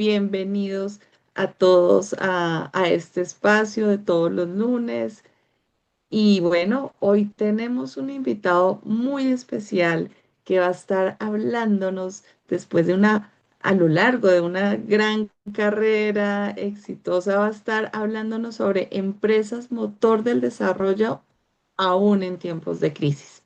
bienvenidos a todos a este espacio de todos los lunes. Y bueno, hoy tenemos un invitado muy especial que va a estar hablándonos después de a lo largo de una gran carrera exitosa, va a estar hablándonos sobre empresas motor del desarrollo aún en tiempos de crisis.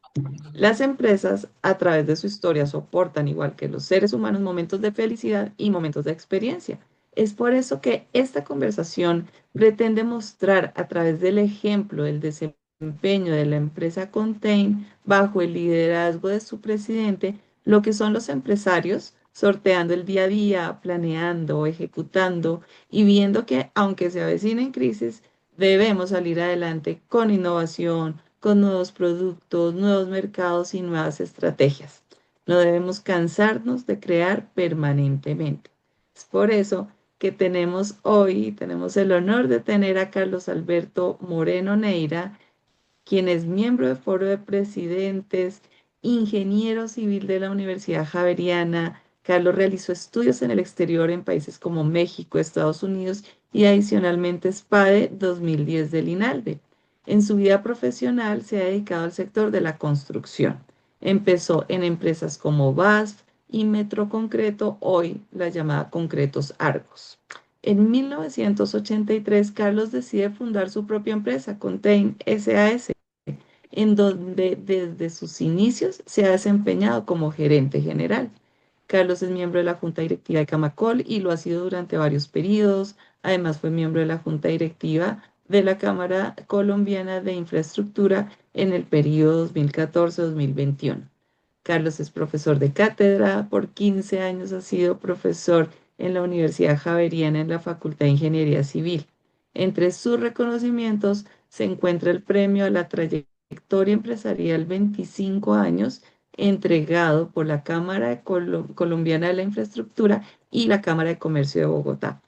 Las empresas, a través de su historia, soportan, igual que los seres humanos, momentos de felicidad y momentos de experiencia. Es por eso que esta conversación pretende mostrar a través del ejemplo del desempeño de la empresa Contain bajo el liderazgo de su presidente, lo que son los empresarios sorteando el día a día, planeando, ejecutando y viendo que aunque se avecinen crisis, debemos salir adelante con innovación, con nuevos productos, nuevos mercados y nuevas estrategias. No debemos cansarnos de crear permanentemente. Es por eso que tenemos el honor de tener a Carlos Alberto Moreno Neira, quien es miembro del Foro de Presidentes, ingeniero civil de la Universidad Javeriana. Carlos realizó estudios en el exterior en países como México, Estados Unidos y adicionalmente SPADE 2010 del INALDE. En su vida profesional se ha dedicado al sector de la construcción. Empezó en empresas como BASF y Metro Concreto, hoy la llamada Concretos Argos. En 1983, Carlos decide fundar su propia empresa, Contain SAS, en donde desde sus inicios se ha desempeñado como gerente general. Carlos es miembro de la Junta Directiva de Camacol y lo ha sido durante varios periodos. Además, fue miembro de la Junta Directiva de la Cámara Colombiana de Infraestructura en el periodo 2014-2021. Carlos es profesor de cátedra, por 15 años ha sido profesor en la Universidad Javeriana en la Facultad de Ingeniería Civil. Entre sus reconocimientos se encuentra el premio a la trayectoria empresarial 25 años entregado por la Cámara Colombiana de la Infraestructura y la Cámara de Comercio de Bogotá.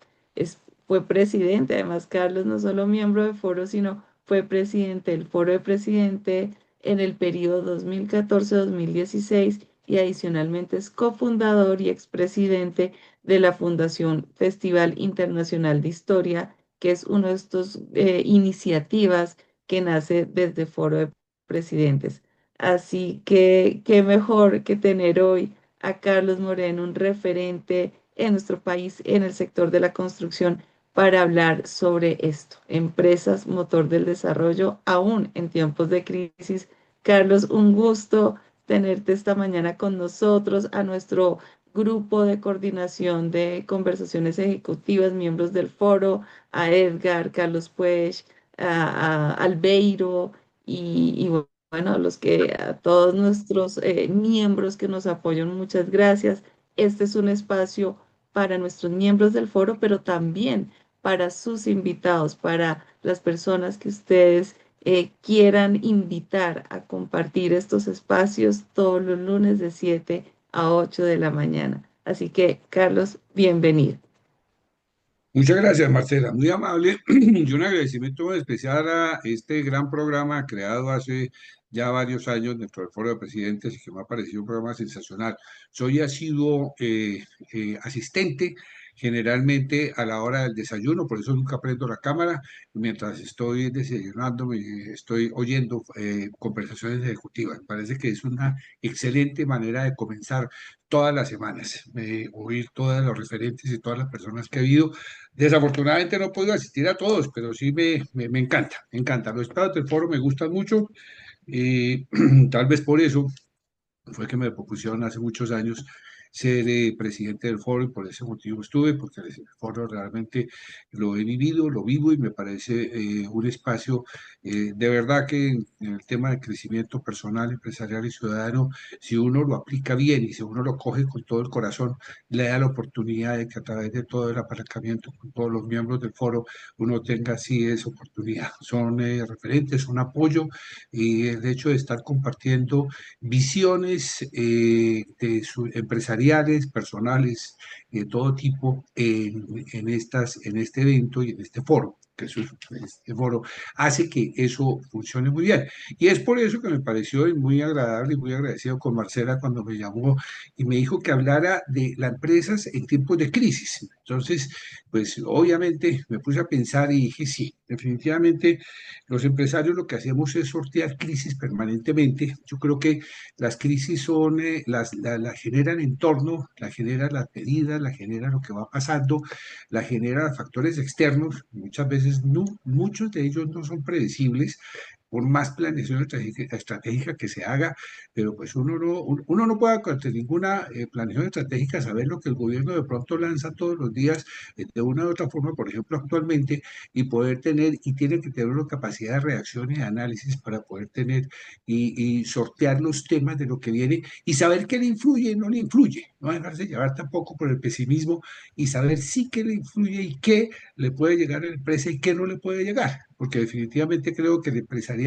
Fue presidente, además Carlos no solo miembro del foro, sino fue presidente del Foro de Presidente en el periodo 2014-2016 y adicionalmente es cofundador y expresidente de la Fundación Festival Internacional de Historia, que es una de estas iniciativas que nace desde Foro de Presidentes. Así que qué mejor que tener hoy a Carlos Moreno, un referente en nuestro país en el sector de la construcción, para hablar sobre esto, empresas motor del desarrollo, aún en tiempos de crisis. Carlos, un gusto tenerte esta mañana con nosotros, a nuestro grupo de coordinación de conversaciones ejecutivas, miembros del foro, a Edgar, Carlos Puech, a Albeiro y bueno, a todos nuestros miembros que nos apoyan, muchas gracias. Este es un espacio para nuestros miembros del foro, pero también para sus invitados, para las personas que ustedes quieran invitar a compartir estos espacios todos los lunes de 7 a 8 de la mañana. Así que, Carlos, bienvenido. Muchas gracias, Marcela, muy amable y un agradecimiento muy especial a este gran programa creado hace ya varios años dentro del Foro de Presidentes y que me ha parecido un programa sensacional. Soy asiduo asistente generalmente a la hora del desayuno, por eso nunca prendo la cámara. Mientras estoy desayunando, me estoy oyendo conversaciones ejecutivas. Me parece que es una excelente manera de comenzar todas las semanas, oír todos los referentes y todas las personas que ha habido. Desafortunadamente no he podido asistir a todos, pero sí me encanta, me encanta. Los estados del foro me gustan mucho y tal vez por eso fue que me propusieron hace muchos años ser presidente del foro y por ese motivo estuve, porque el foro realmente lo he vivido, lo vivo y me parece un espacio de verdad que en el tema de crecimiento personal, empresarial y ciudadano, si uno lo aplica bien y si uno lo coge con todo el corazón, le da la oportunidad de que a través de todo el apalancamiento con todos los miembros del foro uno tenga así esa oportunidad. Son referentes, son apoyo y el hecho de estar compartiendo visiones empresariales, personales, de todo tipo en este evento y en este foro. que este foro hace que eso funcione muy bien. Y es por eso que me pareció muy agradable y muy agradecido con Marcela cuando me llamó y me dijo que hablara de las empresas en tiempos de crisis. Entonces, pues obviamente me puse a pensar y dije, sí, definitivamente los empresarios lo que hacemos es sortear crisis permanentemente. Yo creo que las crisis son, la generan entorno, la generan las medidas, la generan lo que va pasando, la generan factores externos, muchas veces no, muchos de ellos no son predecibles, por más planeación estratégica que se haga, pero pues uno no puede ante ninguna planeación estratégica saber lo que el gobierno de pronto lanza todos los días de una u otra forma, por ejemplo, actualmente, y poder tener, y tiene que tener una capacidad de reacción y de análisis para poder tener y sortear los temas de lo que viene y saber qué le influye y no le influye, no dejarse llevar tampoco por el pesimismo y saber sí qué le influye y qué le puede llegar a la empresa y qué no le puede llegar, porque definitivamente creo que el empresariado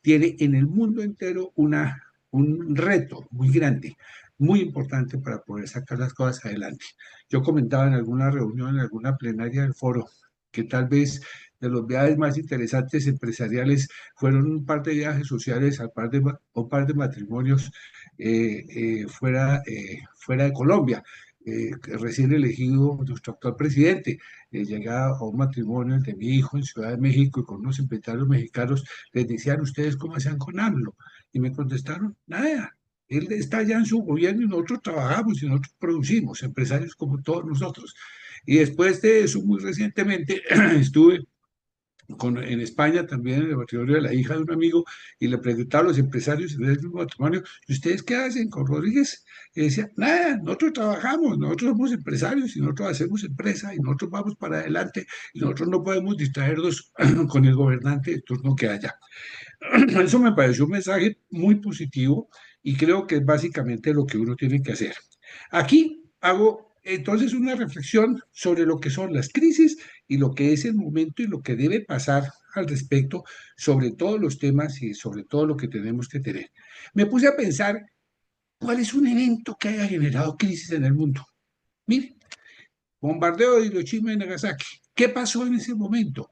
tiene en el mundo entero un reto muy grande, muy importante para poder sacar las cosas adelante. Yo comentaba en alguna reunión, en alguna plenaria del foro, que tal vez de los viajes más interesantes empresariales fueron un par de viajes sociales, un par de matrimonios fuera de Colombia. Recién elegido nuestro actual presidente, llegaba a un matrimonio de mi hijo en Ciudad de México y con unos empresarios mexicanos, les decían, ¿ustedes cómo hacían con AMLO? Y me contestaron, nada, él está allá en su gobierno y nosotros trabajamos y nosotros producimos, empresarios como todos nosotros. Y después de eso, muy recientemente, estuve en España también en el matrimonio de la hija de un amigo y le preguntaba a los empresarios en el mismo matrimonio, ¿y ustedes qué hacen con Rodríguez? Y decía, nada, nosotros trabajamos, nosotros somos empresarios y nosotros hacemos empresa y nosotros vamos para adelante y nosotros no podemos distraernos con el gobernante de turno que haya. Eso me pareció un mensaje muy positivo y creo que es básicamente lo que uno tiene que hacer. Aquí hago entonces una reflexión sobre lo que son las crisis y lo que es el momento y lo que debe pasar al respecto sobre todos los temas y sobre todo lo que tenemos que tener. Me puse a pensar cuál es un evento que haya generado crisis en el mundo. Mire, bombardeo de Hiroshima y Nagasaki. ¿Qué pasó en ese momento?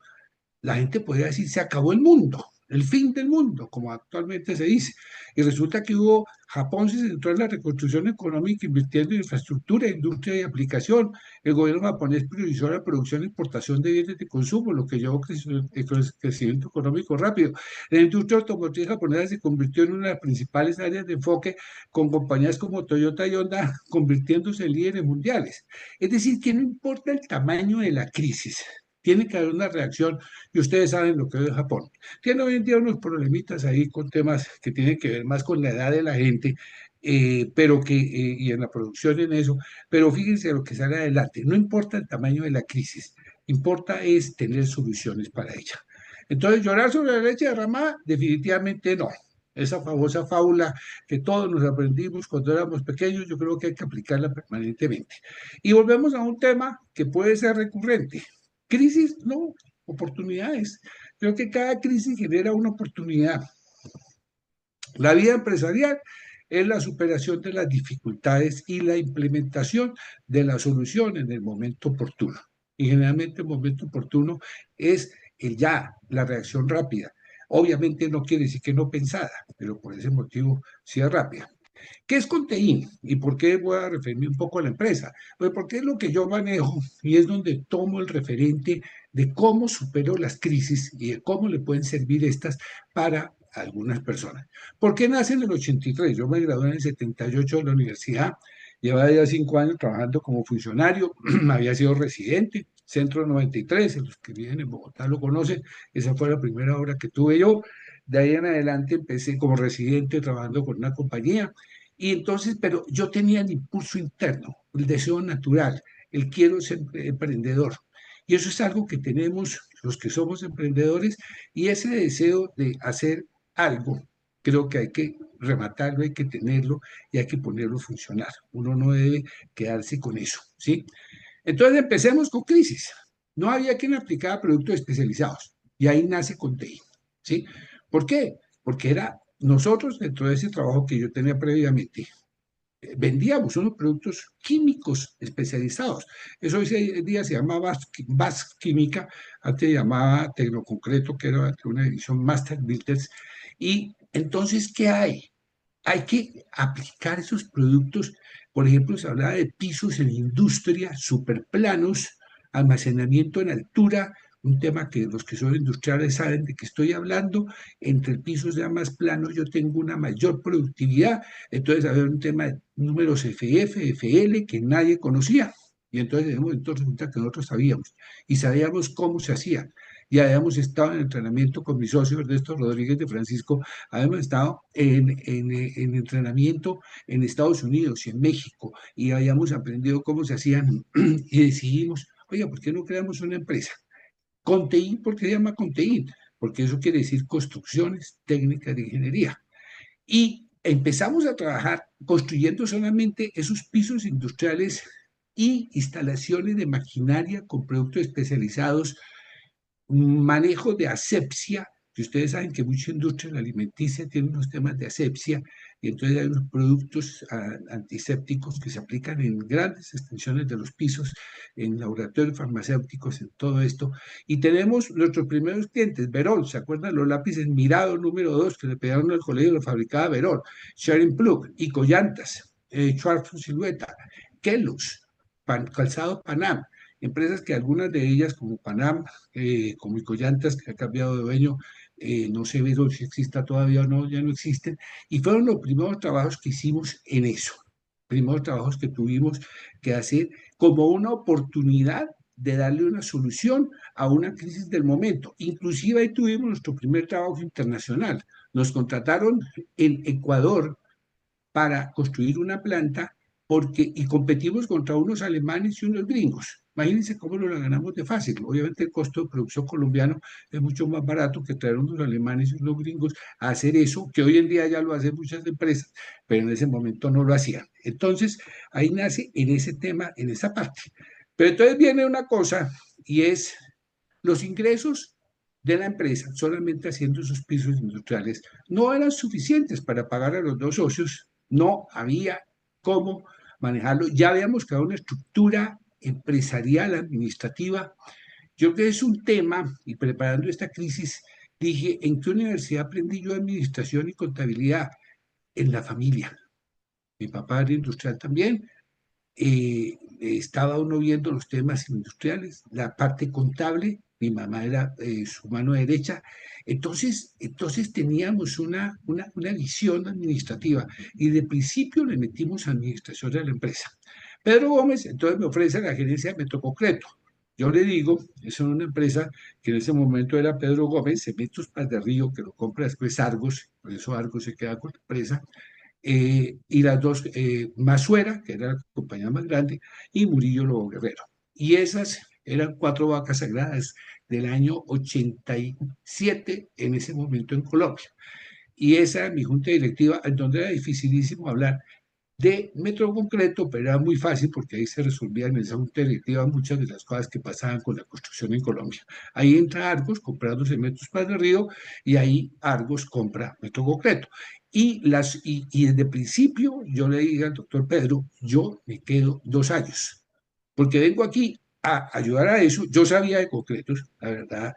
La gente podría decir, se acabó el mundo, el fin del mundo, como actualmente se dice. Y resulta que Japón se centró en la reconstrucción económica, invirtiendo en infraestructura, industria y aplicación. El gobierno japonés priorizó la producción e importación de bienes de consumo, lo que llevó a crecimiento económico rápido. La industria automotriz japonesa se convirtió en una de las principales áreas de enfoque, con compañías como Toyota y Honda convirtiéndose en líderes mundiales. Es decir, que no importa el tamaño de la crisis, tiene que haber una reacción y ustedes saben lo que es Japón. Tiene hoy en día unos problemitas ahí con temas que tienen que ver más con la edad de la gente, y en la producción en eso, pero fíjense lo que sale adelante. No importa el tamaño de la crisis, importa es tener soluciones para ella. Entonces, llorar sobre la leche derramada, definitivamente no. Esa famosa fábula que todos nos aprendimos cuando éramos pequeños, yo creo que hay que aplicarla permanentemente. Y volvemos a un tema que puede ser recurrente. Crisis, no, oportunidades. Creo que cada crisis genera una oportunidad. La vida empresarial es la superación de las dificultades y la implementación de la solución en el momento oportuno. Y generalmente el momento oportuno es el ya, la reacción rápida. Obviamente no quiere decir que no pensada, pero por ese motivo sí es rápida. ¿Qué es Contein? ¿Y por qué voy a referirme un poco a la empresa? Pues porque es lo que yo manejo y es donde tomo el referente de cómo supero las crisis y de cómo le pueden servir estas para algunas personas. ¿Por qué nace en el 83? Yo me gradué en el 78 de la universidad, llevaba ya 5 años trabajando como funcionario, había sido residente, Centro 93, los que viven en Bogotá lo conocen, esa fue la primera obra que tuve yo. De ahí en adelante empecé como residente trabajando con una compañía y entonces, pero yo tenía el impulso interno, el deseo natural, el quiero ser emprendedor. Y eso es algo que tenemos los que somos emprendedores y ese deseo de hacer algo, creo que hay que rematarlo, hay que tenerlo y hay que ponerlo a funcionar. Uno no debe quedarse con eso, ¿sí? Entonces empecemos con crisis. No había quien aplicara productos especializados y ahí nace Contein, ¿sí? ¿Por qué? Porque era nosotros dentro de ese trabajo que yo tenía previamente. vendíamos unos productos químicos especializados. Eso hoy en día se llama Bas Química, antes se llamaba Tecnoconcreto, que era una edición Master Builders. Y entonces, ¿qué hay? Hay que aplicar esos productos. Por ejemplo, se hablaba de pisos en industria, superplanos, almacenamiento en altura, un tema que los que son industriales saben de qué estoy hablando. Entre el piso sea más plano, yo tengo una mayor productividad. Entonces, había un tema de números FF, FL que nadie conocía. Y entonces resulta que nosotros sabíamos y sabíamos cómo se hacía. Y habíamos estado en entrenamiento con mis socios, Ernesto Rodríguez de Francisco, habíamos estado en entrenamiento en Estados Unidos y en México y habíamos aprendido cómo se hacían y decidimos, oiga, ¿por qué no creamos una empresa? Contein, ¿por qué se llama Contein? Porque eso quiere decir construcciones técnicas de ingeniería. Y empezamos a trabajar construyendo solamente esos pisos industriales y instalaciones de maquinaria con productos especializados, manejo de asepsia, que ustedes saben que mucha industria alimenticia tiene unos temas de asepsia, y entonces hay unos productos antisépticos que se aplican en grandes extensiones de los pisos, en laboratorios farmacéuticos, en todo esto. Y tenemos nuestros primeros clientes, Verol, ¿se acuerdan los lápices Mirado número 2 que le pegaron al colegio, lo fabricaba Verol? Sharing Plug, Icollantas, Schwarz Silueta, Kellogg's, Calzado Panam, empresas que algunas de ellas, como Panam, como Icollantas, que ha cambiado de dueño, no sé si exista todavía o no, ya no existen, y fueron los primeros trabajos que hicimos en eso, primeros trabajos que tuvimos que hacer como una oportunidad de darle una solución a una crisis del momento. Inclusive ahí tuvimos nuestro primer trabajo internacional. Nos contrataron en Ecuador para construir una planta y competimos contra unos alemanes y unos gringos. Imagínense cómo nos la ganamos de fácil. Obviamente el costo de producción colombiano es mucho más barato que traer unos alemanes y unos gringos a hacer eso, que hoy en día ya lo hacen muchas empresas, pero en ese momento no lo hacían. Entonces, ahí nace en ese tema, en esa parte. Pero entonces viene una cosa y es los ingresos de la empresa, solamente haciendo esos pisos industriales, no eran suficientes para pagar a los dos socios, no había cómo manejarlo. Ya habíamos creado una estructura empresarial, administrativa. Yo creo que es un tema, y preparando esta crisis, dije, ¿en qué universidad aprendí yo administración y contabilidad? En la familia. Mi papá era industrial también, estaba uno viendo los temas industriales, la parte contable, mi mamá era su mano derecha, entonces teníamos una visión administrativa y de principio le metimos administración a la empresa. Pedro Gómez entonces me ofrece la gerencia de Metroconcreto. Yo le digo, es una empresa que en ese momento era Pedro Gómez, Cementos Paz de Río, que lo compra después Argos, por eso Argos se queda con la empresa, y las dos, Masuera, que era la compañía más grande, y Murillo Lobo Guerrero. Y esas eran cuatro vacas sagradas del año 87 en ese momento en Colombia. Y esa, mi junta directiva, en donde era dificilísimo hablar de Metro Concreto, pero era muy fácil porque ahí se resolvían en esa junta directiva muchas de las cosas que pasaban con la construcción en Colombia. Ahí entra Argos comprando cementos para el río y ahí Argos compra Metro Concreto. Y desde el principio yo le dije al doctor Pedro, yo me quedo 2 años, porque vengo aquí a ayudar a eso. Yo sabía de concretos, la verdad,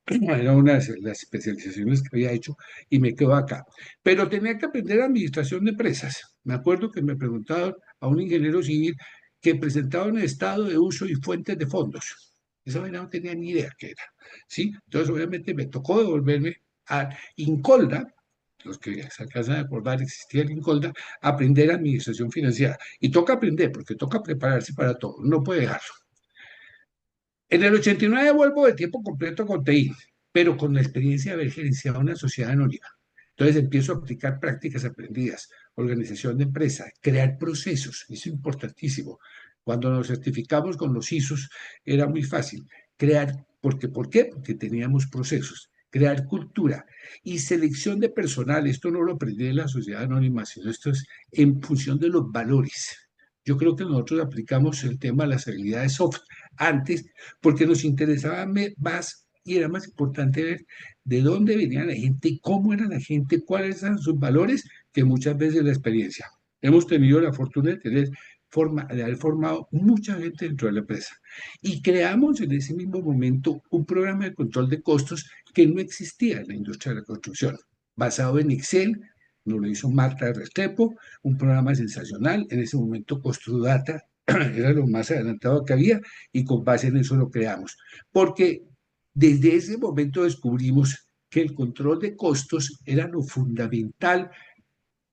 era una de las especializaciones que había hecho y me quedo acá. Pero tenía que aprender administración de empresas. Me acuerdo que me preguntaban a un ingeniero civil que presentaba un estado de uso y fuentes de fondos. Esa vaina no tenía ni idea qué era. ¿Sí? Entonces, obviamente, me tocó devolverme a Incolda, los que se alcanzan a acordar, existía el Incolda, aprender administración financiera. Y toca aprender, porque toca prepararse para todo, no puede dejarlo. En el 89 vuelvo de tiempo completo con TI, pero con la experiencia de haber gerenciado una sociedad anónima. Entonces empiezo a aplicar prácticas aprendidas, organización de empresa, crear procesos, eso es importantísimo. Cuando nos certificamos con los ISOs era muy fácil crear, ¿por qué? Porque teníamos procesos, crear cultura y selección de personal. Esto no lo aprendí en la sociedad anónima, sino esto es en función de los valores. Yo creo que nosotros aplicamos el tema de las habilidades soft antes porque nos interesaba más y era más importante ver de dónde venía la gente, cómo era la gente, cuáles eran sus valores, que muchas veces la experiencia. hemos tenido la fortuna de haber formado mucha gente dentro de la empresa. Y creamos en ese mismo momento un programa de control de costos que no existía en la industria de la construcción, basado en Excel. Nos lo hizo Marta Restrepo, un programa sensacional. En ese momento Construdata era lo más adelantado que había y con base en eso lo creamos. Porque desde ese momento descubrimos que el control de costos era lo fundamental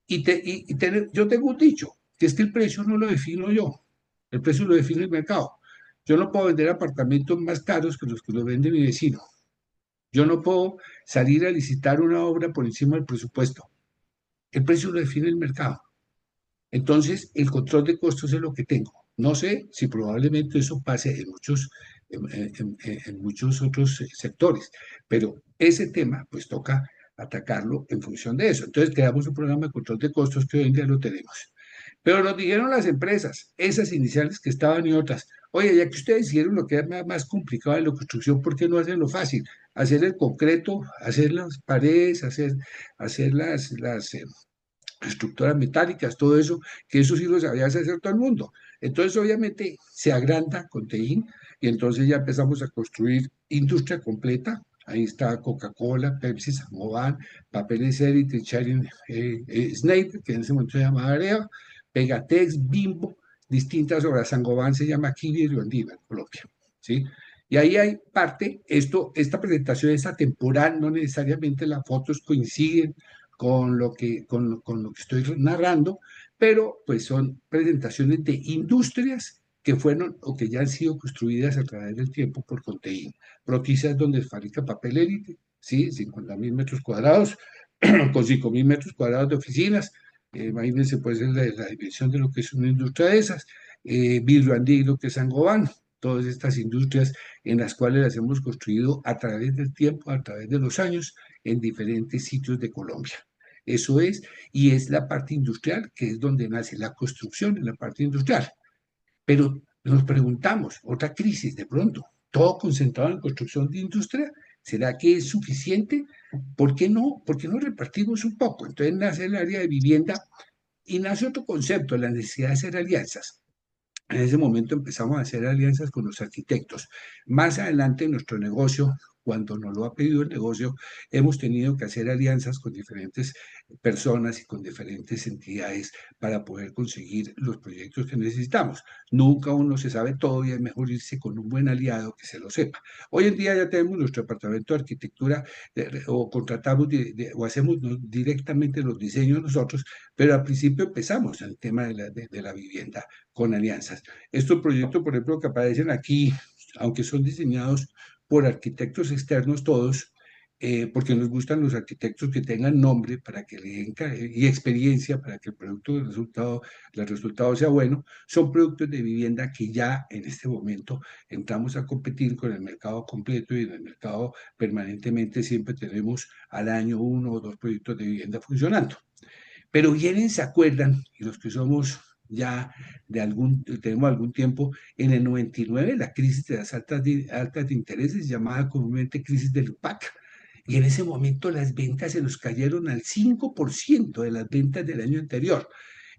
yo tengo un dicho, que es que el precio no lo defino yo, el precio lo define el mercado. Yo no puedo vender apartamentos más caros que los que los vende mi vecino. Yo no puedo salir a licitar una obra por encima del presupuesto. El precio lo define el mercado. Entonces, el control de costos es lo que tengo. No sé si probablemente eso pase en muchos otros sectores, pero ese tema pues toca atacarlo en función de eso. Entonces, creamos un programa de control de costos que hoy en día lo tenemos. Pero nos dijeron las empresas, esas iniciales que estaban y otras, oye, ya que ustedes hicieron lo que es más complicado en la construcción, ¿por qué no hacen lo fácil? Hacer el concreto, hacer las paredes, hacer estructuras metálicas, todo eso, que eso sí lo sabía hacer todo el mundo. Entonces, obviamente, se agranda con TEIN y entonces ya empezamos a construir industria completa. Ahí está Coca-Cola, Pepsi, Samovan, Papeles Elite, Charin, Snape, que en ese momento se llamaba Areva, Pegatex, Bimbo, distintas obras. Sangoban se llama Kiwi y Riondina en Colombia, ¿sí? Y ahí hay parte, esta presentación es atemporal, no necesariamente las fotos coinciden con lo que estoy narrando, pero pues son presentaciones de industrias que fueron o que ya han sido construidas a través del tiempo por Conteín. Protiza es donde se fabrica papel élite, ¿sí? 50.000 metros cuadrados, con 5.000 metros cuadrados de oficinas. Imagínense pues la dimensión de lo que es una industria de esas. Vidrio Andí, lo que es Sangoban, todas estas industrias en las cuales las hemos construido a través del tiempo, a través de los años, en diferentes sitios de Colombia. Eso es, y es la parte industrial, que es donde nace la construcción en la parte industrial. Pero nos preguntamos, otra crisis de pronto, todo concentrado en construcción de industria, ¿será que es suficiente? ¿Por qué no? ¿Por qué no repartimos un poco? Entonces nace el área de vivienda y nace otro concepto, la necesidad de hacer alianzas. En ese momento empezamos a hacer alianzas con los arquitectos. Más adelante en nuestro negocio, cuando nos lo ha pedido el negocio, hemos tenido que hacer alianzas con diferentes personas y con diferentes entidades para poder conseguir los proyectos que necesitamos. Nunca uno se sabe todo y es mejor irse con un buen aliado que se lo sepa. Hoy en día ya tenemos nuestro departamento de arquitectura o contratamos o hacemos directamente los diseños nosotros, pero al principio empezamos en el tema de la vivienda con alianzas. Estos proyectos, por ejemplo, que aparecen aquí, aunque son diseñados por arquitectos externos todos, porque nos gustan los arquitectos que tengan nombre para que le den y experiencia para que el producto, el resultado sea bueno, son productos de vivienda que ya en este momento entramos a competir con el mercado completo y en el mercado permanentemente siempre tenemos al año uno o dos proyectos de vivienda funcionando. Pero vienen, se acuerdan, y los que somos ya tenemos algún tiempo, en el 99 la crisis de las altas de intereses, llamada comúnmente crisis del PAC, y en ese momento las ventas se nos cayeron al 5% de las ventas del año anterior.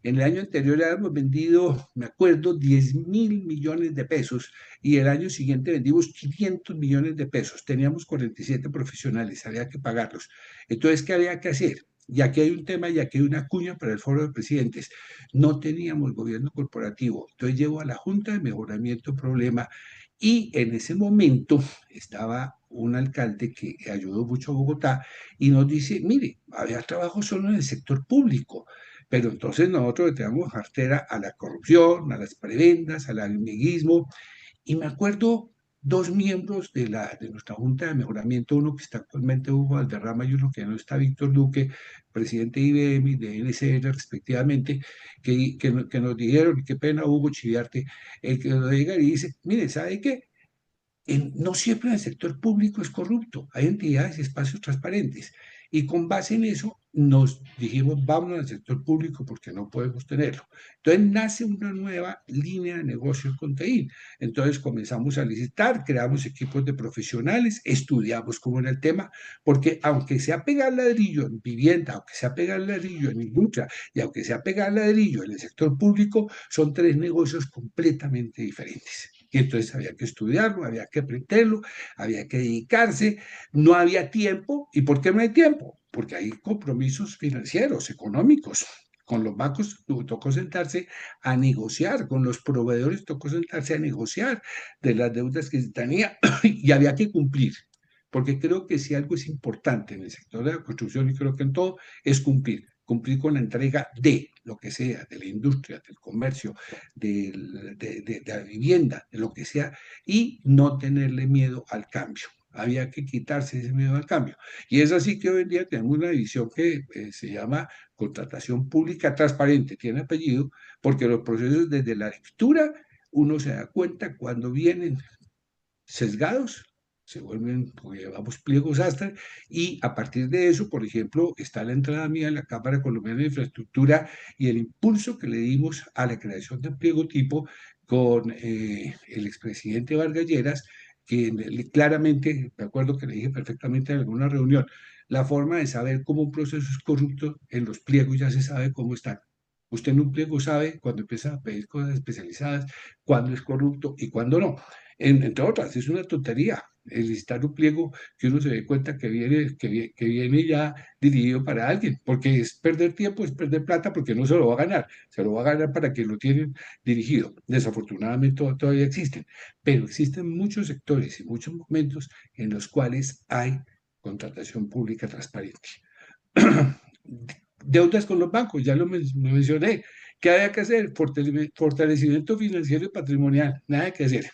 En el año anterior habíamos vendido, me acuerdo, 10.000 millones de pesos y el año siguiente vendimos 500 millones de pesos. Teníamos 47 profesionales, había que pagarlos. Entonces, ¿qué había que hacer? Ya que hay un tema, ya que hay una cuña para el foro de presidentes. No teníamos gobierno corporativo. Entonces llego a la Junta de Mejoramiento Problema y en ese momento estaba un alcalde que ayudó mucho a Bogotá y nos dice, mire, había trabajo solo en el sector público, pero entonces nosotros le tenemos cartera a la corrupción, a las prebendas, al amiguismo, y me acuerdo dos miembros de nuestra Junta de Mejoramiento, uno que está actualmente Hugo Valderrama y uno que no está Víctor Duque, presidente de IBM y de NCR respectivamente, que nos dijeron, y qué pena Hugo Chiviarte, el que nos diga y dice, mire, ¿sabe qué? No siempre en el sector público es corrupto, hay entidades y espacios transparentes. Y con base en eso nos dijimos, vámonos al sector público porque no podemos tenerlo. Entonces nace una nueva línea de negocio con TI. Entonces comenzamos a licitar, creamos equipos de profesionales, estudiamos cómo era el tema, porque aunque sea pegar ladrillo en vivienda, aunque sea pegar ladrillo en industria y aunque sea pegar ladrillo en el sector público, son tres negocios completamente diferentes. Y entonces había que estudiarlo, había que aprenderlo, había que dedicarse, no había tiempo. ¿Y por qué no hay tiempo? Porque hay compromisos financieros, económicos. Con los bancos tocó sentarse a negociar, con los proveedores tocó sentarse a negociar de las deudas que se tenía y había que cumplir. Porque creo que si algo es importante en el sector de la construcción y creo que en todo, es cumplir. Cumplir con la entrega de lo que sea, de la industria, del comercio, de la vivienda, de lo que sea, y no tenerle miedo al cambio. Había que quitarse ese miedo al cambio. Y es así que hoy en día tenemos una división que se llama contratación pública transparente, tiene apellido, porque los procesos desde la lectura uno se da cuenta cuando vienen sesgados, se vuelven, pues, llevamos pliegos hasta, y a partir de eso, por ejemplo, está la entrada mía en la Cámara Colombiana de Infraestructura y el impulso que le dimos a la creación del pliego tipo con el expresidente Vargas Lleras, que claramente, me acuerdo que le dije perfectamente en alguna reunión, la forma de saber cómo un proceso es corrupto en los pliegos ya se sabe cómo están. Usted en un pliego sabe cuando empieza a pedir cosas especializadas, cuándo es corrupto y cuándo no. Entre otras, es una tontería el licitar un pliego que uno se dé cuenta que viene ya dirigido para alguien, porque es perder tiempo, es perder plata, porque no se lo va a ganar, se lo va a ganar para que lo tienen dirigido. Desafortunadamente todavía existen, pero existen muchos sectores y muchos momentos en los cuales hay contratación pública transparente. Deudas con los bancos, ya lo mencioné. ¿Qué había que hacer? Fortalecimiento financiero y patrimonial, nada que hacer,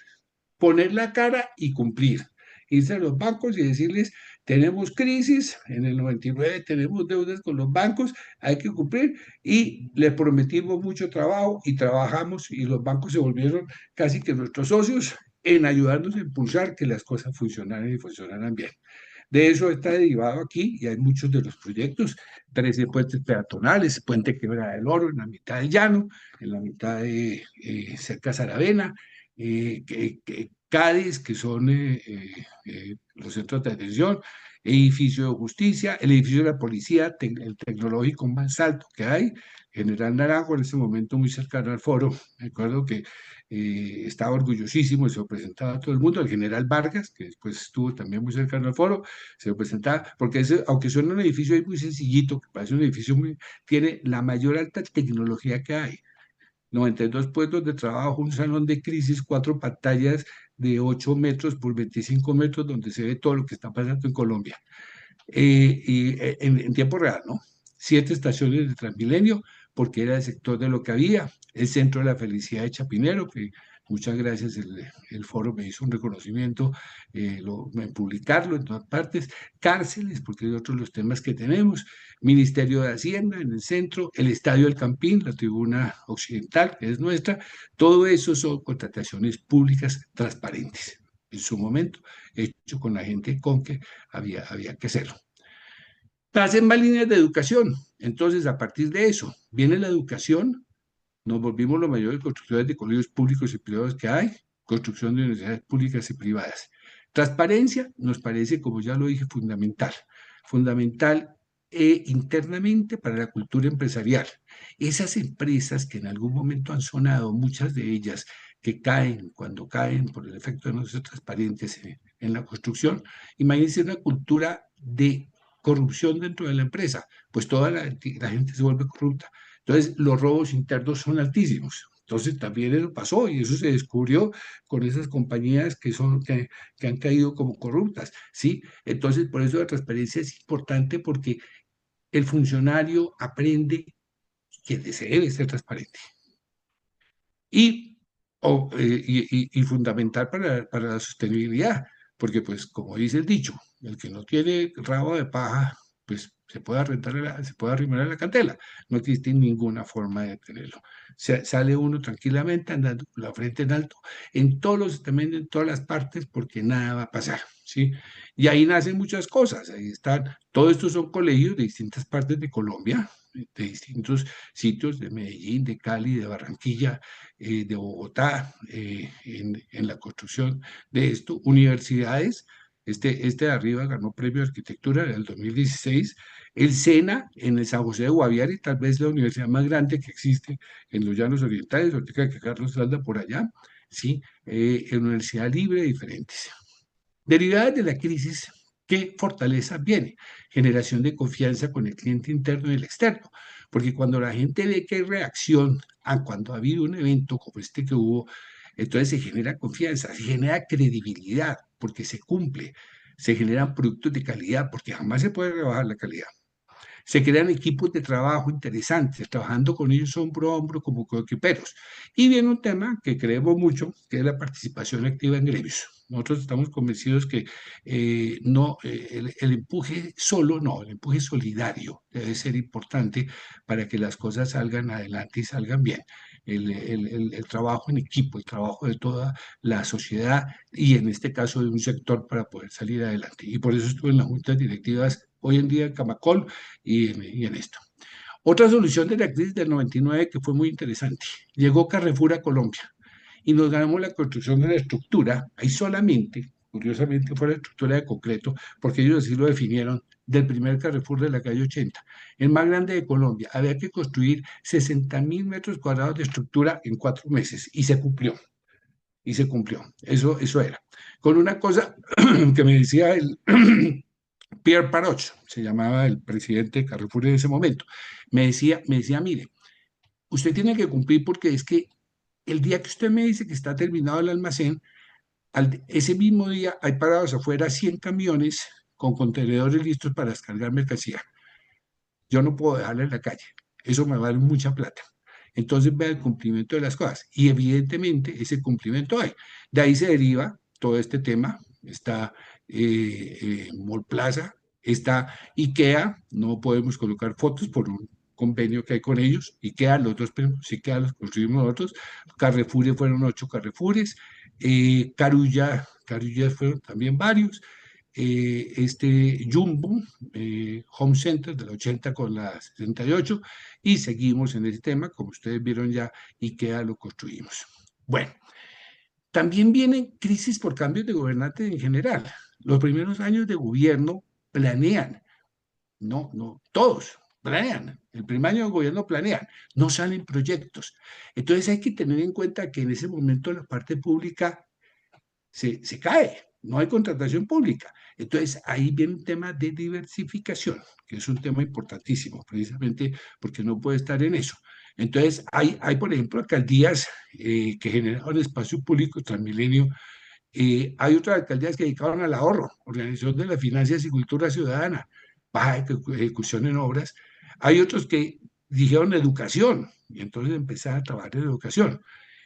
poner la cara y cumplir. Irse a los bancos y decirles, tenemos crisis, en el 99 tenemos deudas con los bancos, hay que cumplir y les prometimos mucho trabajo y trabajamos y los bancos se volvieron casi que nuestros socios en ayudarnos a impulsar que las cosas funcionaran y funcionaran bien. De eso está derivado aquí y hay muchos de los proyectos, 13 puentes peatonales, Puente Quebrada del Oro en la mitad del llano, en la mitad de cerca a Saravena, Cádiz, que son los centros de atención, edificio de justicia, el edificio de la policía, el tecnológico más alto que hay, General Naranjo, en ese momento muy cercano al foro. Me acuerdo que estaba orgullosísimo y se lo presentaba a todo el mundo, al general Vargas, que después estuvo también muy cercano al foro, se lo presentaba, porque ese, aunque suena un edificio ahí muy sencillito, que parece un edificio muy, tiene la mayor alta tecnología que hay. 92 puestos de trabajo, un salón de crisis, 4 pantallas de 8 metros por 25 metros, donde se ve todo lo que está pasando en Colombia. En tiempo real, ¿no? 7 estaciones de Transmilenio, porque era el sector de lo que había, el Centro de la Felicidad de Chapinero, que muchas gracias, el foro me hizo un reconocimiento, en publicarlo en todas partes, cárceles, porque es otro de los temas que tenemos, Ministerio de Hacienda en el centro, el Estadio del Campín, la tribuna occidental, que es nuestra, todo eso son contrataciones públicas transparentes en su momento, hecho con la gente con que había que hacerlo. Hacen más líneas de educación. Entonces, a partir de eso, viene la educación, nos volvimos los mayores constructores de colegios públicos y privados que hay, construcción de universidades públicas y privadas. Transparencia nos parece, como ya lo dije, fundamental. Fundamental internamente para la cultura empresarial. Esas empresas que en algún momento han sonado, muchas de ellas que caen cuando caen por el efecto de no ser transparentes en la construcción, imagínense una cultura de corrupción dentro de la empresa, pues toda la gente se vuelve corrupta. Entonces, los robos internos son altísimos. Entonces, también eso pasó y eso se descubrió con esas compañías que han caído como corruptas, ¿sí? Entonces, por eso la transparencia es importante porque el funcionario aprende que se debe ser transparente. Y, y fundamental para la sostenibilidad, porque pues como dice el dicho, el que no tiene rabo de paja, pues se puede arrimar a la candela. No existe ninguna forma de tenerlo. Sale uno tranquilamente andando con la frente en alto, en todos los, también en todas las partes, porque nada va a pasar. ¿sí? Y ahí nacen muchas cosas, ahí están, todos estos son colegios de distintas partes de Colombia, de distintos sitios de Medellín, de Cali, de Barranquilla, de Bogotá, en la construcción de esto, universidades. Este de arriba ganó premio de arquitectura en el 2016. El SENA en el San José de Guaviare, tal vez la universidad más grande que existe en los Llanos Orientales, ahorita que Carlos anda por allá, ¿sí? En Universidad Libre, diferentes. Derivadas de la crisis, ¿qué fortaleza viene? Generación de confianza con el cliente interno y el externo. Porque cuando la gente ve que hay reacción a cuando ha habido un evento como este que hubo, entonces se genera confianza, se genera credibilidad, porque se cumple, se generan productos de calidad, porque jamás se puede rebajar la calidad. Se crean equipos de trabajo interesantes, trabajando con ellos hombro a hombro como coequiperos. Y viene un tema que creemos mucho, que es la participación activa en gremios. Nosotros estamos convencidos que no, el empuje solo, no, el empuje solidario debe ser importante para que las cosas salgan adelante y salgan bien. El trabajo en equipo, el trabajo de toda la sociedad y en este caso de un sector para poder salir adelante. Y por eso estuve en las juntas directivas hoy en día en Camacol y en esto. Otra solución de la crisis del 99 que fue muy interesante. Llegó Carrefour a Colombia y nos ganamos la construcción de la estructura, ahí solamente, curiosamente fue la estructura de concreto, porque ellos así lo definieron, del primer Carrefour de la calle 80, el más grande de Colombia. Había que construir 60.000 metros cuadrados de estructura en 4 meses y se cumplió. Y se cumplió. Eso era. Con una cosa que me decía el Pierre Paroch, se llamaba el presidente de Carrefour en ese momento, me decía, mire, usted tiene que cumplir porque es que el día que usted me dice que está terminado el almacén, ese mismo día hay parados afuera 100 camiones con contenedores listos para descargar mercancía. Yo no puedo dejarla en la calle. Eso me vale mucha plata. Entonces vea el cumplimiento de las cosas. Y evidentemente ese cumplimiento hay. De ahí se deriva todo este tema. Está Mall Plaza, está IKEA, no podemos colocar fotos por un convenio que hay con ellos. IKEA, los dos primos, IKEA los construimos nosotros. Carrefour fueron 8 Carrefoures. Carulla fueron también varios. Este Jumbo, Home Center de la 80 con la 68, y seguimos en ese tema, como ustedes vieron ya, IKEA lo construimos. Bueno, también vienen crisis por cambios de gobernantes en general. Los primeros años de gobierno planean, no, todos planean. El primer año de gobierno planean, no salen proyectos. Entonces hay que tener en cuenta que en ese momento la parte pública se cae, no hay contratación pública. Entonces, ahí viene un tema de diversificación, que es un tema importantísimo, precisamente porque no puede estar en eso. Entonces, hay por ejemplo, alcaldías que generaron espacio público, Transmilenio. Hay otras alcaldías que dedicaban al ahorro, organización de las finanzas y cultura ciudadana, baja ejecución en obras. Hay otros que dijeron educación, y entonces empezaron a trabajar en educación.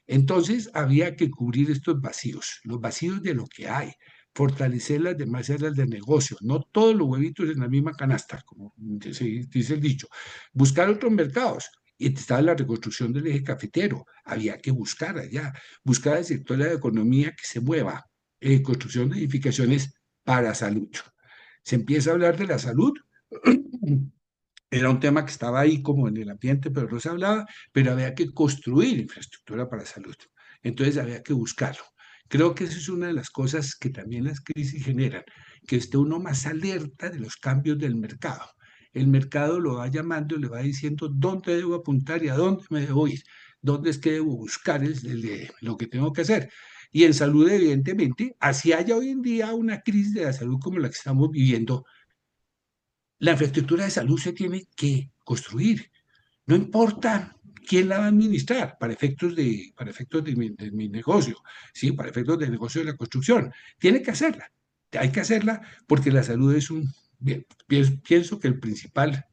Entonces había que cubrir estos vacíos, los vacíos de lo que hay, fortalecer las demás áreas del negocio, no todos los huevitos en la misma canasta, como se dice el dicho, buscar otros mercados. Y estaba la reconstrucción del eje cafetero, había que buscar allá, buscar el sector de la economía que se mueva, construcción de edificaciones para salud. Se empieza a hablar de la salud, era un tema que estaba ahí como en el ambiente, pero no se hablaba, pero había que construir infraestructura para salud. Entonces había que buscarlo. Creo que eso es una de las cosas que también las crisis generan, que esté uno más alerta de los cambios del mercado. El mercado lo va llamando, le va diciendo dónde debo apuntar y a dónde me debo ir, dónde es que debo buscar lo que tengo que hacer. Y en salud, evidentemente, así haya hoy en día una crisis de la salud como la que estamos viviendo, la infraestructura de salud se tiene que construir. No importa quién la va a administrar para efectos de mi negocio, ¿sí? Para efectos del negocio de la construcción. Tiene que hacerla. Hay que hacerla porque la salud es pienso que el principal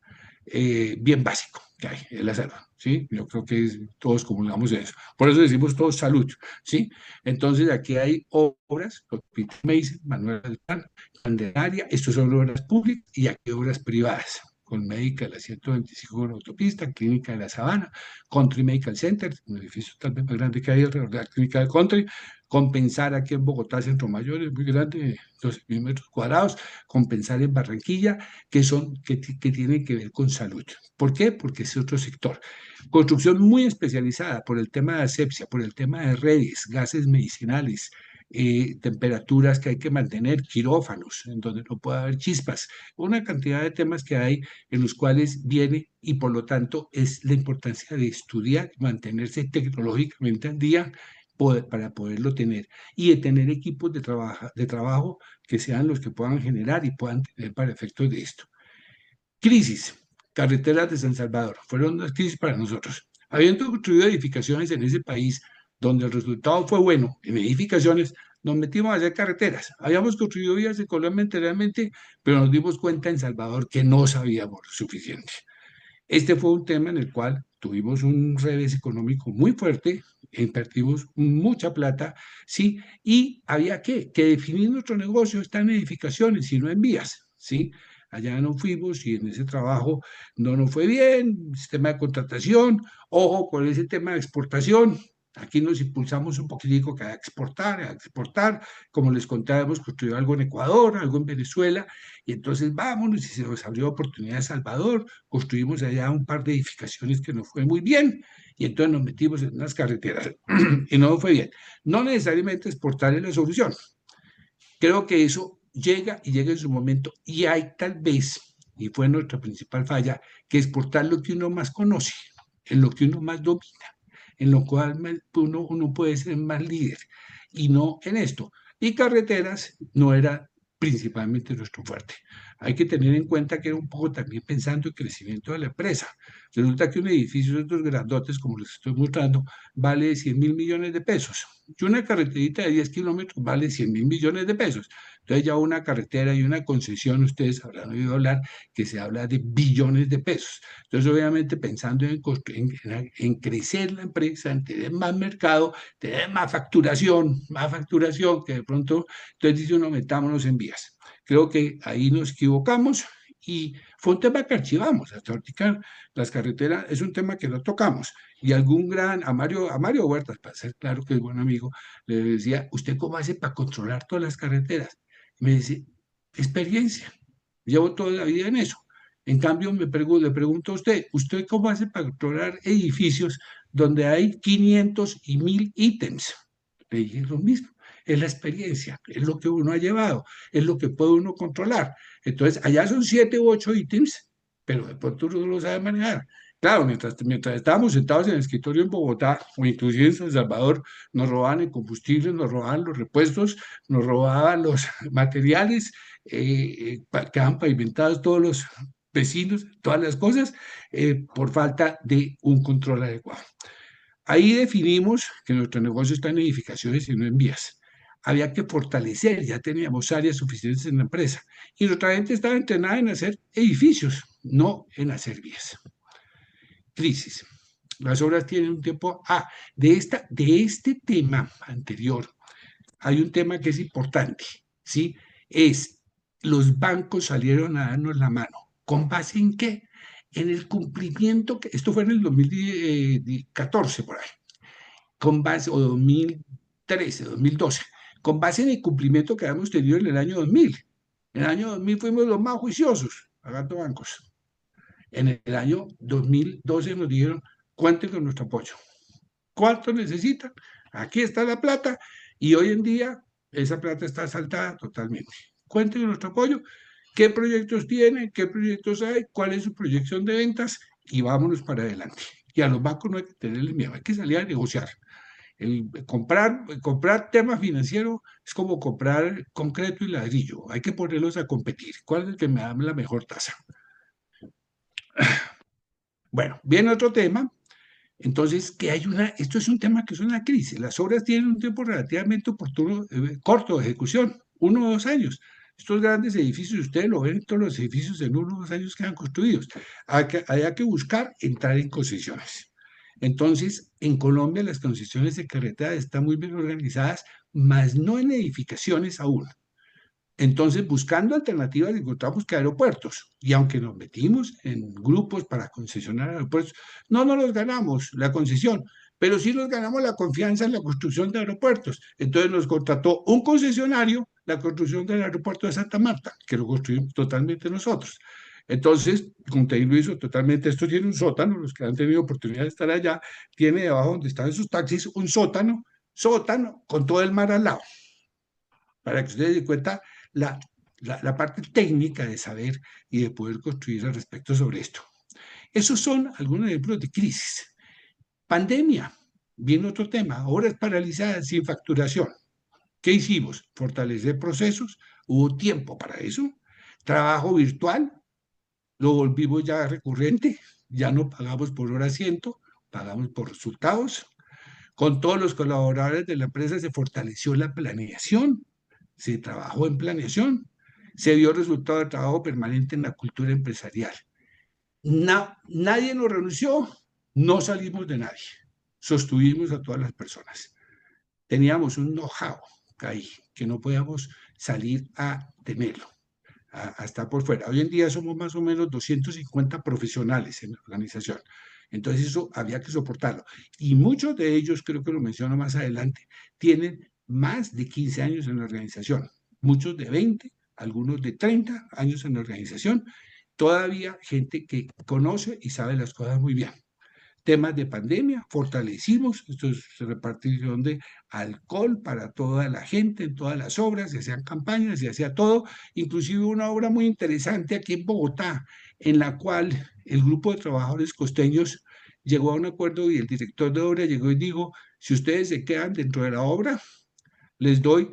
bien básico que hay es la salud, ¿sí? Yo creo que todos comulgamos en eso. Por eso decimos todos salud, ¿sí? Entonces aquí hay obras, lo que me dice Manuel Alpán, Candelaria, estos son obras públicas y aquí obras privadas. con médica de la 125 en la autopista, clínica de la Sabana, Country Medical Center, un edificio tal vez más grande que hay alrededor de la clínica de Country, compensar aquí en Bogotá, Centro Mayor, es muy grande, 12.000 metros cuadrados, compensar en Barranquilla, que tienen que ver con salud. ¿Por qué? Porque es otro sector. Construcción muy especializada por el tema de asepsia, por el tema de redes, gases medicinales, temperaturas que hay que mantener, quirófanos, en donde no puede haber chispas, una cantidad de temas que hay en los cuales viene y por lo tanto es la importancia de estudiar, mantenerse tecnológicamente al día para poderlo tener y de tener equipos de trabajo que sean los que puedan generar y puedan tener para efectos de esto. Crisis, carreteras de San Salvador, fueron unas crisis para nosotros. Habiendo construido edificaciones en ese país donde el resultado fue bueno en edificaciones, nos metimos a hacer carreteras. Habíamos construido vías de Colombia anteriormente, pero nos dimos cuenta en Salvador que no sabíamos lo suficiente. Este fue un tema en el cual tuvimos un revés económico muy fuerte, invertimos mucha plata, ¿sí? Y había que definir nuestro negocio está en edificaciones y no en vías, ¿sí? Allá no fuimos y en ese trabajo no nos fue bien, sistema de contratación, ojo con ese tema de exportación. Aquí nos impulsamos un poquitico que a exportar, como les contaba, hemos construido algo en Ecuador, algo en Venezuela, y entonces vámonos y se nos abrió oportunidad en Salvador, construimos allá un par de edificaciones que nos fue muy bien y entonces nos metimos en unas carreteras y no fue bien. No necesariamente exportar es la solución. Creo que eso llega y llega en su momento y hay tal vez, y fue nuestra principal falla, que exportar lo que uno más conoce, en lo que uno más domina, en lo cual uno puede ser más líder y no en esto. Y carreteras no era principalmente nuestro fuerte. Hay que tener en cuenta que era un poco también pensando en crecimiento de la empresa. Resulta que un edificio de estos grandotes, como les estoy mostrando, vale 100.000 millones de pesos. Y una carreterita de 10 kilómetros vale 100.000 millones de pesos. Entonces ya una carretera y una concesión, ustedes habrán oído hablar que se habla de billones de pesos. Entonces, obviamente, pensando en crecer la empresa, en tener más mercado, tener más facturación, que de pronto, entonces dice uno, metámonos en vías. Creo que ahí nos equivocamos y fue un tema que archivamos. Hasta ahorita las carreteras es un tema que no tocamos. Y a Mario Huertas, para ser claro que es buen amigo, le decía, ¿usted cómo hace para controlar todas las carreteras? Me dice, experiencia. Llevo toda la vida en eso. En cambio, le pregunto a usted, ¿usted cómo hace para controlar edificios donde hay 500 y 1.000 ítems? Le dije lo mismo, es la experiencia, es lo que uno ha llevado, es lo que puede uno controlar. Entonces, allá son 7 u 8 ítems, pero de pronto uno no lo sabe manejar. Claro, mientras estábamos sentados en el escritorio en Bogotá o inclusive en San Salvador, nos robaban el combustible, nos robaban los repuestos, nos robaban los materiales, quedaban pavimentados todos los vecinos, todas las cosas, por falta de un control adecuado. Ahí definimos que nuestro negocio está en edificaciones y no en vías. Había que fortalecer, ya teníamos áreas suficientes en la empresa. Y nuestra gente estaba entrenada en hacer edificios, no en hacer vías. Crisis. Las obras tienen un tiempo. De este tema anterior, hay un tema que es importante, ¿sí? Es, los bancos salieron a darnos la mano. ¿Con base en qué? En el cumplimiento, esto fue en el 2014 por ahí, con base, o 2013, 2012, con base en el cumplimiento que habíamos tenido en el año 2000. En el año 2000 fuimos los más juiciosos, pagando bancos. En el año 2012 nos dijeron, cuenten con nuestro apoyo. ¿Cuánto necesitan? Aquí está la plata y hoy en día esa plata está saltada totalmente. Cuenten con nuestro apoyo. ¿Qué proyectos tienen? ¿Qué proyectos hay? ¿Cuál es su proyección de ventas? Y vámonos para adelante. Y a los bancos no hay que tenerles miedo, hay que salir a negociar. Comprar tema financiero es como comprar concreto y ladrillo. Hay que ponerlos a competir. ¿Cuál es el que me da la mejor tasa? Bueno, viene otro tema. Entonces, esto es un tema que es una crisis. Las obras tienen un tiempo relativamente oportuno, corto de ejecución, 1 o 2 años. Estos grandes edificios, ustedes lo ven, todos los edificios en 1 o 2 años quedan construidos. Hay que buscar entrar en concesiones. Entonces, en Colombia las concesiones de carretera están muy bien organizadas, mas no en edificaciones aún. Entonces, buscando alternativas, encontramos que aeropuertos, y aunque nos metimos en grupos para concesionar aeropuertos, no nos los ganamos la concesión, pero sí nos ganamos la confianza en la construcción de aeropuertos. Entonces nos contrató un concesionario la construcción del aeropuerto de Santa Marta, que lo construimos totalmente nosotros. Entonces, Contair lo hizo totalmente. Esto tiene un sótano, los que han tenido oportunidad de estar allá, tiene debajo donde están sus taxis un sótano con todo el mar al lado, para que ustedes den cuenta la, la parte técnica de saber y de poder construir al respecto sobre esto. Esos son algunos ejemplos de crisis. Pandemia, viene otro tema, horas paralizadas sin facturación. ¿Qué hicimos? Fortalecer procesos, hubo tiempo para eso. Trabajo virtual, lo volvimos ya recurrente, ya no pagamos por hora ciento, pagamos por resultados. Con todos los colaboradores de la empresa se fortaleció la planeación, se trabajó en planeación, se dio resultado de trabajo permanente en la cultura empresarial. Nadie nos renunció, no salimos de nadie, sostuvimos a todas las personas. Teníamos un know-how ahí que no podíamos salir a tenerlo, a estar por fuera. Hoy en día somos más o menos 250 profesionales en la organización. Entonces eso había que soportarlo. Y muchos de ellos, creo que lo menciono más adelante, tienen más de 15 años en la organización. Muchos de 20, algunos de 30 años en la organización. Todavía gente que conoce y sabe las cosas muy bien. Temas de pandemia, fortalecimos, esto es repartición de alcohol para toda la gente en todas las obras, se hacían campañas, se hacía todo, inclusive una obra muy interesante aquí en Bogotá, en la cual el grupo de trabajadores costeños llegó a un acuerdo y el director de obra llegó y dijo, si ustedes se quedan dentro de la obra, les doy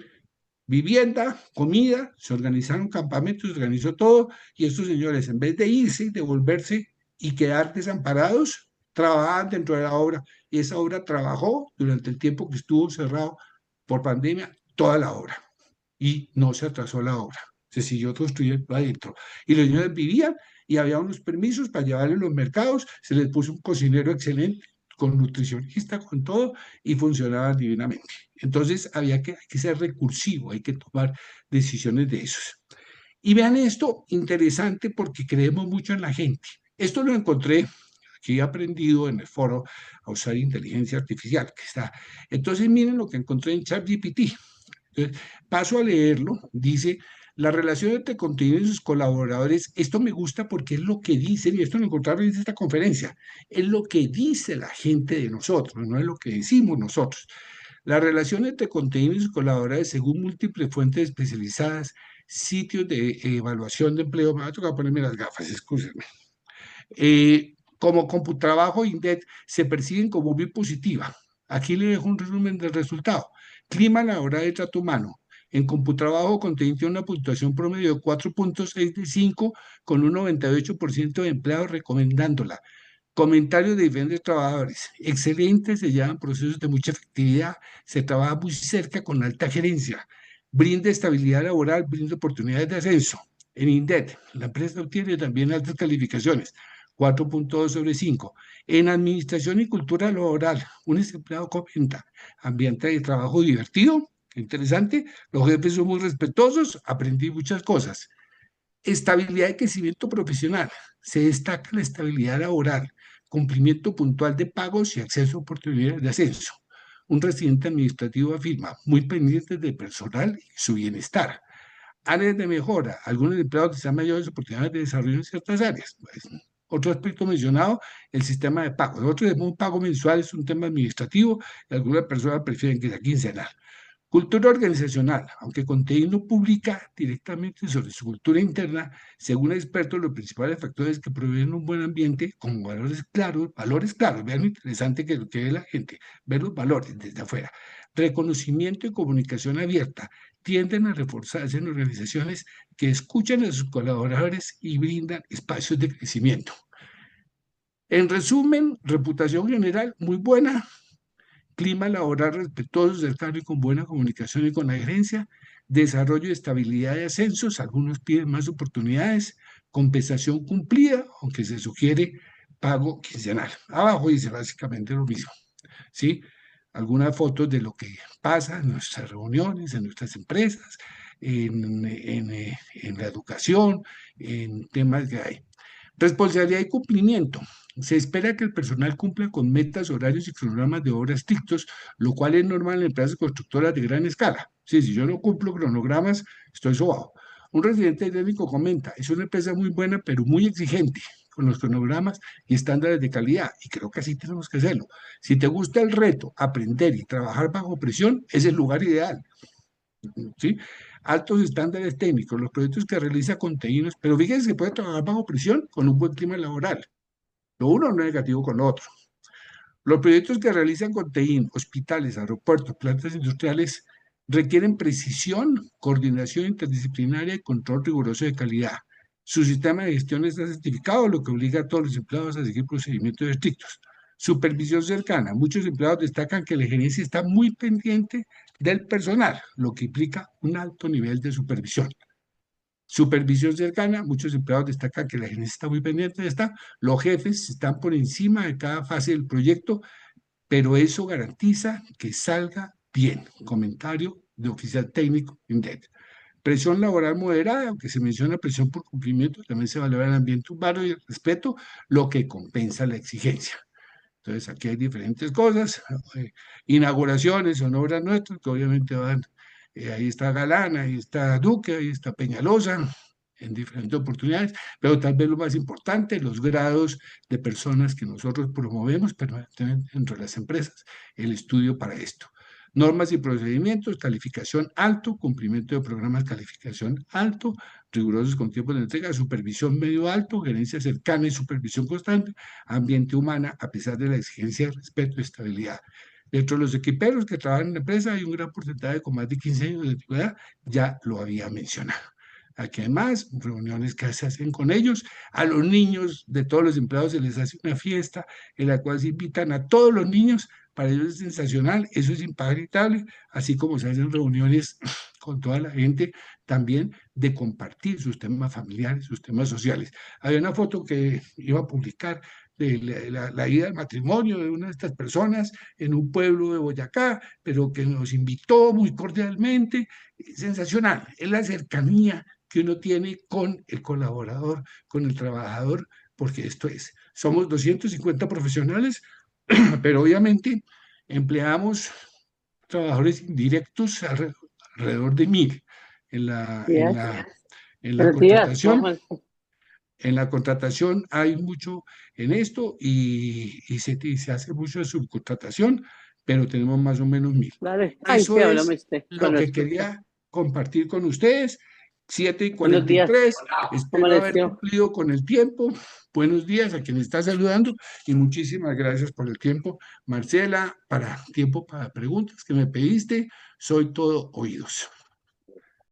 vivienda, comida, se organizaron campamentos, se organizó todo, y estos señores, en vez de irse y devolverse y quedar desamparados, trabajaban dentro de la obra, y esa obra trabajó durante el tiempo que estuvo cerrado por pandemia, toda la obra, y no se atrasó la obra, se siguió construyendo adentro, y los señores vivían, y había unos permisos para llevarle los mercados, se les puso un cocinero excelente, con nutricionista, con todo, y funcionaban divinamente. Entonces hay que ser recursivo, hay que tomar decisiones de esos. Y vean esto, interesante porque creemos mucho en la gente. Esto lo encontré, aquí he aprendido en el foro a usar inteligencia artificial, que está. Entonces miren lo que encontré en ChatGPT. Entonces, paso a leerlo, dice, la relación entre contenido y sus colaboradores, esto me gusta porque es lo que dicen, y esto lo encontraron en esta conferencia, es lo que dice la gente de nosotros, no es lo que decimos nosotros. La relación entre contenido y sus colaboradores, según múltiples fuentes especializadas, sitios de evaluación de empleo, me va a tocar ponerme las gafas, excúsenme, como Computrabajo e INDET, se perciben como muy positiva. Aquí le dejo un resumen del resultado. Clima laboral de trato humano. En Computrabajo contiene una puntuación promedio de 4.6 de 5 con un 98% de empleados recomendándola. Comentarios de diferentes trabajadores. Excelente, se llevan procesos de mucha efectividad, se trabaja muy cerca con alta gerencia, brinda estabilidad laboral, brinda oportunidades de ascenso. En INDET, la empresa obtiene también altas calificaciones, 4.2 sobre 5. En administración y cultura laboral, un empleado comenta, ambiente de trabajo divertido, interesante, los jefes son muy respetuosos, aprendí muchas cosas. Estabilidad y crecimiento profesional. Se destaca la estabilidad laboral, cumplimiento puntual de pagos y acceso a oportunidades de ascenso. Un residente administrativo afirma, muy pendiente de personal y su bienestar. Áreas de mejora. Algunos empleados desean mayores oportunidades de desarrollo en ciertas áreas. Pues, otro aspecto mencionado, el sistema de pago. Nosotros tenemos un pago mensual, es un tema administrativo, y algunas personas prefieren que sea quincenal. Cultura organizacional, aunque Contein no publica directamente sobre su cultura interna, según expertos, los principales factores que proveen un buen ambiente, como valores claros, vean lo interesante que es lo que ve la gente, ver los valores desde afuera, reconocimiento y comunicación abierta, tienden a reforzarse en organizaciones que escuchan a sus colaboradores y brindan espacios de crecimiento. En resumen, reputación general muy buena, clima laboral respetuoso, cercano y con buena comunicación y con la gerencia, desarrollo de estabilidad de ascensos, algunos piden más oportunidades, compensación cumplida, aunque se sugiere pago quincenal. Abajo dice básicamente lo mismo, ¿sí? Algunas fotos de lo que pasa en nuestras reuniones, en nuestras empresas, en la educación, en temas que hay. Responsabilidad y cumplimiento. Se espera que el personal cumpla con metas, horarios y cronogramas de obra estrictos, lo cual es normal en empresas constructoras de gran escala. Sí, si yo no cumplo cronogramas, estoy sobado. Un residente técnico comenta, es una empresa muy buena, pero muy exigente con los cronogramas y estándares de calidad, y creo que así tenemos que hacerlo. Si te gusta el reto, aprender y trabajar bajo presión, es el lugar ideal. ¿Sí? Altos estándares técnicos, los proyectos que realiza contenidos, pero fíjense que puede trabajar bajo presión con un buen clima laboral. Lo uno no es negativo con lo otro. Los proyectos que realizan contenido, hospitales, aeropuertos, plantas industriales, requieren precisión, coordinación interdisciplinaria y control riguroso de calidad. Su sistema de gestión está certificado, lo que obliga a todos los empleados a seguir procedimientos estrictos. Supervisión cercana. Muchos empleados destacan que la gerencia está muy pendiente del personal, lo que implica un alto nivel de supervisión. Supervisión cercana, muchos empleados destacan que la gerencia está muy pendiente de esta, los jefes están por encima de cada fase del proyecto, pero eso garantiza que salga bien. Comentario de oficial técnico INDEC. Presión laboral moderada, aunque se menciona presión por cumplimiento, también se valora el ambiente humano y el respeto, lo que compensa la exigencia. Entonces, aquí hay diferentes cosas, inauguraciones, son obras nuestras, que obviamente van, ahí está Galán, ahí está Duque, ahí está Peñalosa, en diferentes oportunidades, pero tal vez lo más importante, los grados de personas que nosotros promovemos permanentemente entre las empresas, el estudio para esto. Normas y procedimientos, calificación alto, cumplimiento de programas, calificación alto, rigurosos con tiempos de entrega, supervisión medio alto, gerencia cercana y supervisión constante, ambiente humana, a pesar de la exigencia de respeto y estabilidad. Dentro de los equiperos que trabajan en la empresa hay un gran porcentaje con más de 15 años de antigüedad, ya lo había mencionado. Aquí además, reuniones que se hacen con ellos, a los niños de todos los empleados se les hace una fiesta en la cual se invitan a todos los niños, para ellos es sensacional, eso es imparitable, así como se hacen reuniones con toda la gente también de compartir sus temas familiares, sus temas sociales. Había una foto que iba a publicar de la ida al matrimonio de una de estas personas en un pueblo de Boyacá, pero que nos invitó muy cordialmente, sensacional, es la cercanía que uno tiene con el colaborador, con el trabajador, porque esto es, somos 250 profesionales, pero obviamente empleamos trabajadores indirectos alrededor de 1000 en la, en Yes. la, en la Buenos días, contratación. Juan. En la contratación hay mucho en esto y se hace mucho de subcontratación, pero tenemos más o menos 1000. Dale. Ay, Eso sí, háblame es usted. lo Bueno, que escucha. quería compartir con ustedes. Siete y Buenos cuarenta y días. tres. ¿Cómo Espero haber amaneció? cumplido con el tiempo. Buenos días a quien está saludando y muchísimas gracias por el tiempo. Marcela, para tiempo para preguntas que me pediste, soy todo oídos.